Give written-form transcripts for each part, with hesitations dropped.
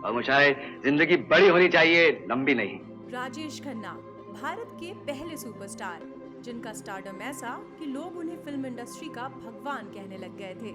और मुझे जिंदगी बड़ी होनी चाहिए, लंबी नहीं। राजेश खन्ना भारत के पहले सुपरस्टार, जिनका स्टारडम ऐसा कि लोग उन्हें फिल्म इंडस्ट्री का भगवान कहने लग गए थे।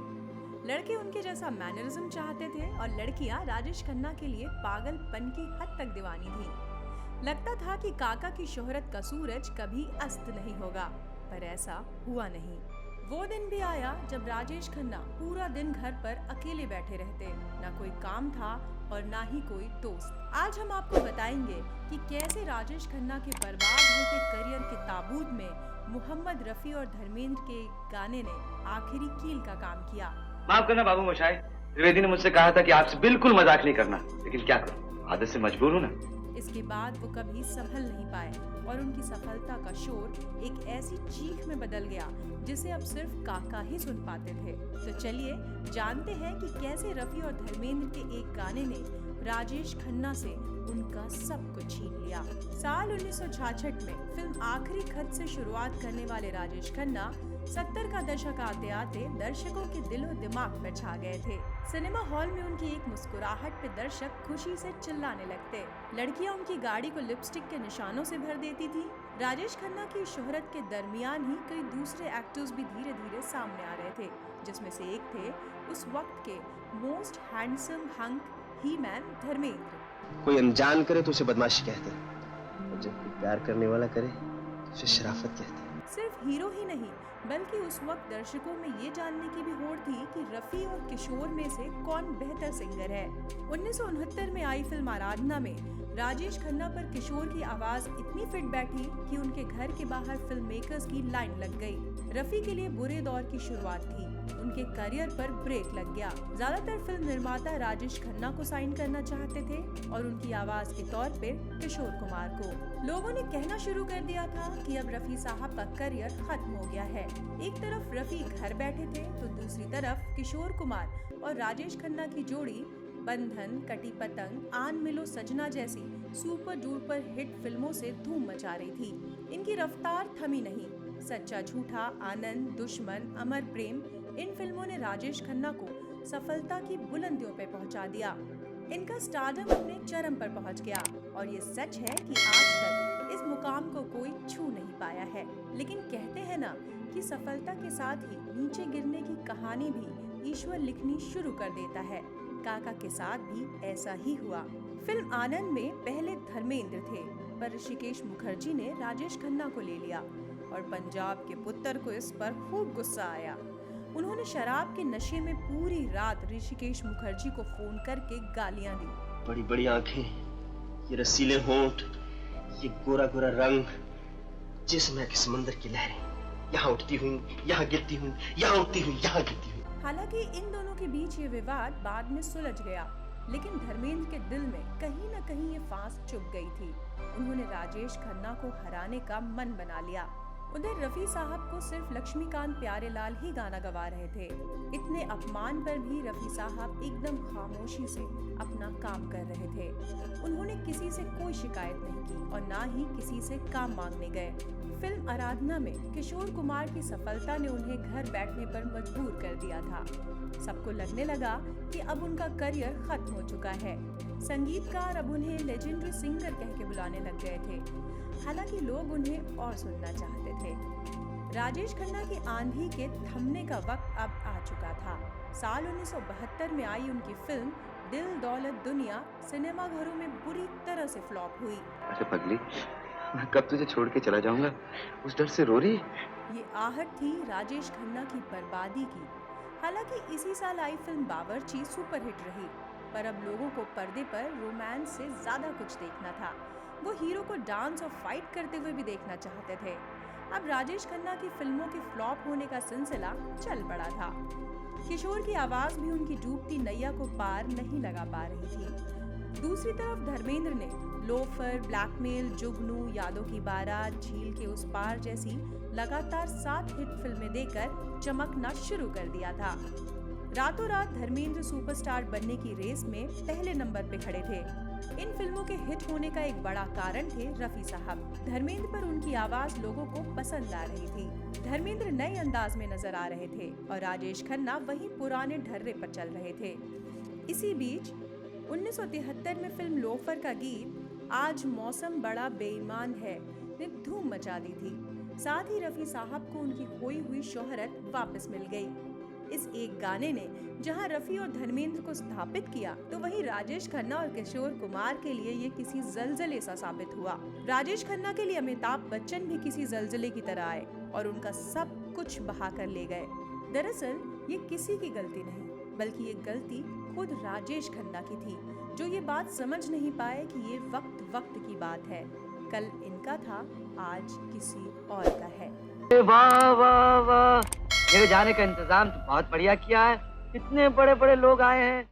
लड़के उनके जैसा मैनरिज्म चाहते थे और लड़कियां राजेश खन्ना के लिए पागलपन की हद तक दीवानी थी। लगता था कि काका की शोहरत का सूरज कभी अस्त नहीं होगा, पर ऐसा हुआ नहीं। वो दिन भी आया जब राजेश खन्ना पूरा दिन घर पर अकेले बैठे रहते, ना कोई काम था और ना ही कोई दोस्त। आज हम आपको बताएंगे कि कैसे राजेश खन्ना के बर्बाद होते करियर के ताबूत में मोहम्मद रफी और धर्मेंद्र के गाने ने आखिरी कील का काम किया। माफ करना बाबू मोशाय, त्रिवेदी ने मुझसे कहा था कि आपसे बिल्कुल मजाक नहीं करना, लेकिन क्या करूं, आदत से मजबूर हूं ना। इसके बाद वो कभी संभल नहीं पाए और उनकी सफलता का शोर एक ऐसी चीख में बदल गया जिसे अब सिर्फ काका ही सुन पाते थे। तो चलिए जानते हैं कि कैसे रफी और धर्मेंद्र के एक गाने ने राजेश खन्ना से उनका सब कुछ छीन लिया। साल 1966 में फिल्म आखिरी खत से शुरुआत करने वाले राजेश खन्ना 70 का दशक आते आते दर्शकों के दिलो दिमाग में छा गए थे। सिनेमा हॉल में उनकी एक मुस्कुराहट पे दर्शक खुशी से चिल्लाने लगते। लड़कियां उनकी गाड़ी को लिपस्टिक के निशानों से भर देती थी। राजेश खन्ना की शोहरत के दरमियान ही कई दूसरे एक्टर्स भी धीरे धीरे सामने आ रहे थे, जिसमें से एक थे उस वक्त के मोस्ट हैंडसम हंक ही मैन धर्मेंद्र। कोई अनजान करे तो उसे बदमाशी कहते हैं, और जब कोई प्यार करने वाला करे तो उसे शराफत कहते हैं। सिर्फ हीरो ही नहीं, बल्कि उस वक्त दर्शकों में ये जानने की भी होड़ थी कि रफी और किशोर में से कौन बेहतर सिंगर है। 1969 में आई फिल्म आराधना में राजेश खन्ना पर किशोर की आवाज इतनी फिट बैठी कि उनके घर के बाहर फिल्म मेकर्स की लाइन लग गई। रफी के लिए बुरे दौर की शुरुआत थी, उनके करियर पर ब्रेक लग गया। ज्यादातर फिल्म निर्माता राजेश खन्ना को साइन करना चाहते थे और उनकी आवाज के तौर पे किशोर कुमार को। लोगों ने कहना शुरू कर दिया था कि अब रफी साहब का करियर खत्म हो गया है। एक तरफ रफी घर बैठे थे तो दूसरी तरफ किशोर कुमार और राजेश खन्ना की जोड़ी बंधन, कटी पतंग, आन मिलो सजना जैसी सुपर डुपर हिट फिल्मों से धूम मचा रही थी। इनकी रफ्तार थमी नहीं। सच्चा झूठा, आनंद, दुश्मन, अमर प्रेम, इन फिल्मों ने राजेश खन्ना को सफलता की बुलंदियों पर पहुंचा दिया। इनका स्टारडम अपने चरम पर पहुंच गया और ये सच है कि आज तक इस मुकाम को कोई छू नहीं पाया है। लेकिन कहते हैं ना कि सफलता के साथ ही नीचे गिरने की कहानी भी ईश्वर लिखनी शुरू कर देता है। काका के साथ भी ऐसा ही हुआ। फिल्म आनंद में पहले धर्मेंद्र थे, पर ऋषिकेश मुखर्जी ने राजेश खन्ना को ले लिया और पंजाब के पुत्र को इस पर खूब गुस्सा आया। उन्होंने शराब के नशे में पूरी रात ऋषिकेश मुखर्जी को फोन करके गालियां दी। बड़ी बड़ी आंखें, ये रसीले होंठ, ये गोरा गोरा रंग, जिस्म के समंदर की लहरें, यहाँ उठती हुई, यहाँ गिरती हुई, यहाँ उठती हुई, यहाँ गिरती हुई। हालांकि इन दोनों के बीच ये विवाद बाद में सुलझ गया, लेकिन धर्मेंद्र के दिल में कहीं न कहीं ये फांस चुभ गई थी। उन्होंने राजेश खन्ना को हराने का मन बना लिया। उधर रफी साहब को सिर्फ लक्ष्मीकांत प्यारेलाल ही गाना गवा रहे थे। इतने अपमान पर भी रफी साहब एकदम खामोशी से अपना काम कर रहे थे। उन्होंने किसी से कोई शिकायत नहीं की और ना ही किसी से काम मांगने गए। फिल्म आराधना में किशोर कुमार की सफलता ने उन्हें घर बैठने पर मजबूर कर दिया था। सबको लगने लगा कि अब उनका करियर खत्म हो चुका है। संगीतकार अब उन्हें लेजेंडरी सिंगर कह के बुलाने लग गए थे। हालांकि लोग उन्हें और सुनना चाहते थे। राजेश खन्ना की आंधी के थमने का वक्त अब आ चुका था। साल 1972 में आई उनकी फिल्म दिल दौलत दुनिया सिनेमाघरों में बुरी तरह से फ्लॉप हुई। अरे पगली, मैं कब तुझे छोड़ के चला जाऊंगा, उस डर से रो रही। ये आहट थी राजेश खन्ना की बर्बादी की। हालांकि इसी साल आई फिल्म बावर्ची सुपरहिट रही, पर अब लोगों को पर्दे पर रोमांस से ज्यादा कुछ देखना था। वो हीरो को डांस और फाइट करते हुए भी देखना चाहते थे। अब राजेश खन्ना की फिल्मों के फ्लॉप होने का सिलसिला चल पड़ा था। किशोर की आवाज भी उनकी डूबती नैया को पार नहीं लगा पा रही थी। दूसरी तरफ धर्मेंद्र ने लोफर, ब्लैकमेल, जुगनू, यादों की बारात, झील के उस पार जैसी लगातार 7 हिट फिल्में देकर चमकना शुरू कर दिया था। रातों रात धर्मेंद्र सुपरस्टार बनने की रेस में पहले नंबर पे खड़े थे। इन फिल्मों के हिट होने का एक बड़ा कारण थे रफी साहब। धर्मेंद्र पर उनकी आवाज लोगों को पसंद आ रही थी। धर्मेंद्र नए अंदाज में नजर आ रहे थे और राजेश खन्ना वही पुराने ढर्रे पर चल रहे थे। इसी बीच 1973 में फिल्म लोफर का गीत आज मौसम बड़ा बेईमान है ने धूम मचा दी थी। साथ ही रफी साहब को उनकी खोई हुई शोहरत वापस मिल गई। इस एक गाने ने जहां रफी और धर्मेंद्र को स्थापित किया, तो वहीं राजेश खन्ना और किशोर कुमार के लिए ये किसी जलजले सा साबित हुआ। राजेश खन्ना के लिए अमिताभ बच्चन भी किसी जलजले की तरह आए और उनका सब कुछ बहा कर ले गए। दरअसल ये किसी की गलती नहीं, बल्कि ये गलती खुद राजेश खन्ना की थी, जो ये बात समझ नहीं पाए कि ये वक्त की बात है। कल इनका था, आज किसी और का है। वाह वाह वाह, मेरे जाने का इंतजाम तो बहुत बढ़िया किया है। इतने बड़े बड़े लोग आए हैं।